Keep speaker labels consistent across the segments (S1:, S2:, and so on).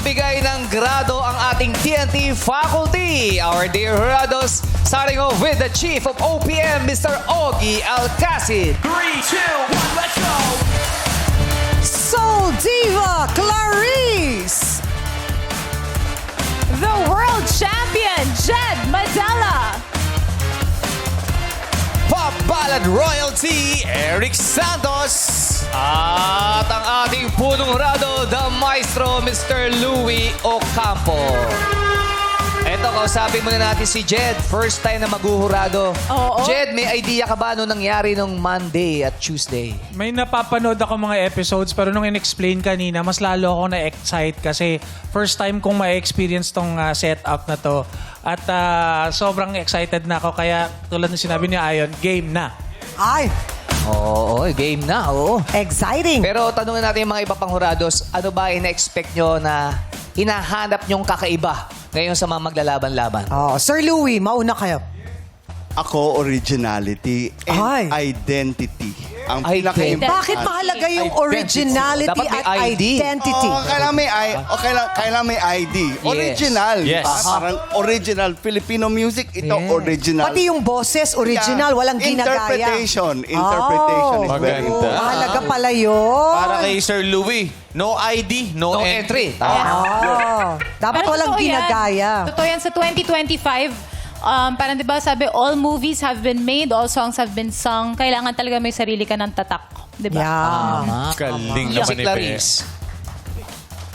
S1: magbigay ng grado ang ating TNT faculty. Our dear Jurados, starting off with the Chief of OPM, Mr. Ogie Alcacid.
S2: 3, 2, 1, let's go!
S3: Soul Diva Clarice.
S4: The world champion, Jed Madela.
S1: Pop Ballad Royalty, Eric Santos. At ang ating punong hurado, the Maestro, Mr. Louie Ocampo. Eto, kausapin muna natin si Jed. First time na maghuhurado.
S4: Oo.
S1: Jed, may idea ka ba ano nangyari nung Monday at Tuesday?
S5: May napapanood ako mga episodes pero nung in-explain kanina, mas lalo ako na-excite kasi first time kong ma-experience tong setup na to. At sobrang excited na ako kaya tulad ng sinabi ni Ayon, game na.
S3: Ay,
S1: Oo, game na, oo.
S3: exciting.
S1: Pero tanungin natin yung mga iba pang hurados, ano ba ina-expect nyo na hinahanap nyong kakaiba ngayon sa mga maglalaban-laban?
S3: Oh, Sir Louie, mauna kayo.
S6: Ako, originality and
S3: Ay.
S6: identity. Ang
S1: Identity.
S6: pinaka-importante.
S3: Bakit mahalaga yung originality
S1: Dapat may
S3: at
S1: ID.
S3: identity?
S6: Oo, kailangan may ID. Original.
S1: Yes.
S6: Diba? Parang original Filipino music, ito original.
S3: Pati yung boses, original, walang ginagaya.
S6: Interpretation is very
S7: Maganda.
S6: important.
S3: Mahalaga pala yun.
S7: Para kay Sir Louie, no ID, no,
S1: No entry. Tama.
S3: Dapat
S4: Pero
S3: walang
S4: totoo yan.
S3: ginagaya.
S4: Totoo yan sa 2025. Parang di ba sabi, all movies have been made, all songs have been sung. Kailangan talaga may sarili ka ng tatak. Di ba?
S3: Yeah.
S7: Galing
S1: Si
S7: naman ni
S1: Clarice.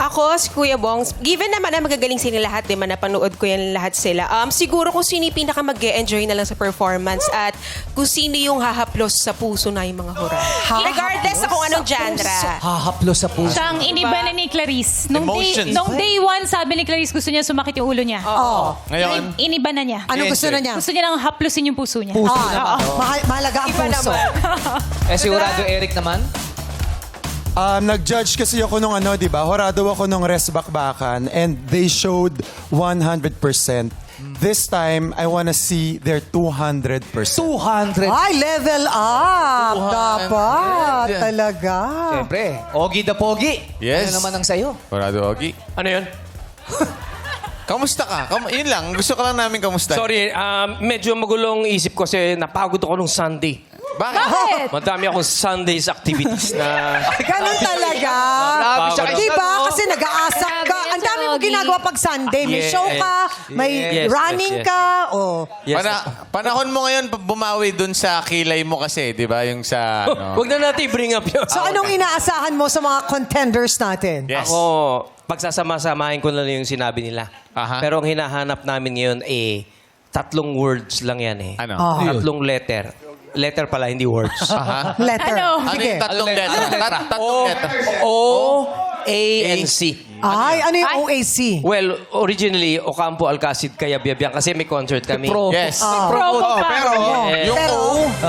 S8: Ako, si Kuya Bong, given naman na magagaling sila lahat, di ba, napanood ko yan lahat sila, siguro kung sino yung pinaka mag-e-enjoy na lang sa performance at kung sino yung hahaplos sa puso na yung mga hura. Regardless sa kung anong genre.
S1: Hahaplo sa puso.
S4: Siyang iniba na ni Clarice.
S7: Emotions.
S4: Nung day one, sabi ni Clarice, gusto niya sumakit yung ulo niya.
S3: Oh.
S7: Ngayon,
S4: Iniba na niya.
S3: Ano gusto na niya?
S4: Gusto niya lang haplosin yung puso niya.
S1: Puso
S3: Ah,
S1: naman.
S3: mahalaga ang
S8: Iba
S3: puso.
S8: naman.
S1: Eh si Hurado Eric naman?
S9: Nag-judge kasi ako nung di ba? Horado ako nung Res Bakbakan and they showed 100%. This time, I wanna see their 200%.
S1: 200.
S3: Ay, level up. Dapat. Talaga.
S1: Siyempre, Ogie the Pogi.
S7: Yes.
S1: Ano naman ang sayo?
S7: Horado Ogie.
S10: Ano yun?
S7: Kamusta ka? Yun lang. Gusto ka lang namin kamusta.
S10: Sorry, medyo magulong isip ko kasi napagod ako nung Sunday.
S7: Bakit?
S4: Bakit?
S10: Madami akong Sundays activities na...
S3: Ganun talaga.
S1: Grabe siya.
S3: Di ba?
S1: Ano?
S3: Kasi nag-aasap ka. Ang dami mo ginagawa pag Sunday. May
S10: Yes.
S3: show ka, may
S10: Yes,
S3: running
S10: yes, yes.
S3: ka. Oh.
S10: Yes.
S7: Panahon mo ngayon bumawi dun sa kilay mo kasi, di ba? Yung sa...
S10: Huwag na natin bring up yun.
S3: So, anong inaasahan mo sa mga contenders natin?
S7: Yes.
S10: Ako, pagsasama-samahin ko na lang yung sinabi nila.
S7: Aha.
S10: Pero ang hinahanap namin ngayon, 3 words lang yan eh.
S7: Ano?
S10: 3 letter. Letter pala, hindi words.
S7: Aha.
S3: Letter.
S4: Ano?
S7: Ano
S3: Sige.
S7: yung tatlong letter? Tatlong letter.
S10: O, A, and C.
S3: Ay, ano yung OAC?
S10: Well, originally, Ocampo Alcacid kaya Biabiang kasi may concert kami.
S7: Yes.
S4: Promo pa.
S7: Pero,
S10: Yes.
S7: yung
S3: Pero,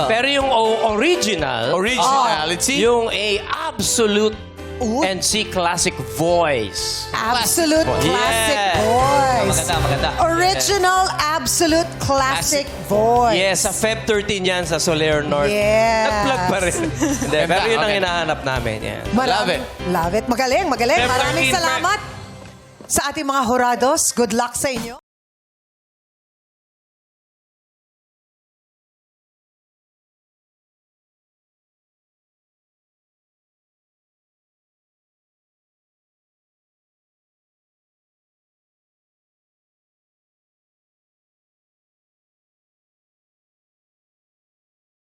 S10: Pero yung O, original,
S7: originality.
S10: yung A, absolute, and C, classic voice.
S3: absolute classic
S10: Yes.
S3: voice.
S1: Maganda, maganda.
S3: Original, absolute classic voice.
S10: Yes, sa Feb 13 yan sa Soler North.
S3: Yes.
S10: Nag-plug pa rin. Hindi, pero yun ang
S7: Okay.
S10: hinahanap namin. Yan.
S7: Love it.
S3: Love it. Magaling, magaling.
S10: Feb
S3: Maraming
S10: 13,
S3: salamat sa ating mga hurados. Good luck sa inyo.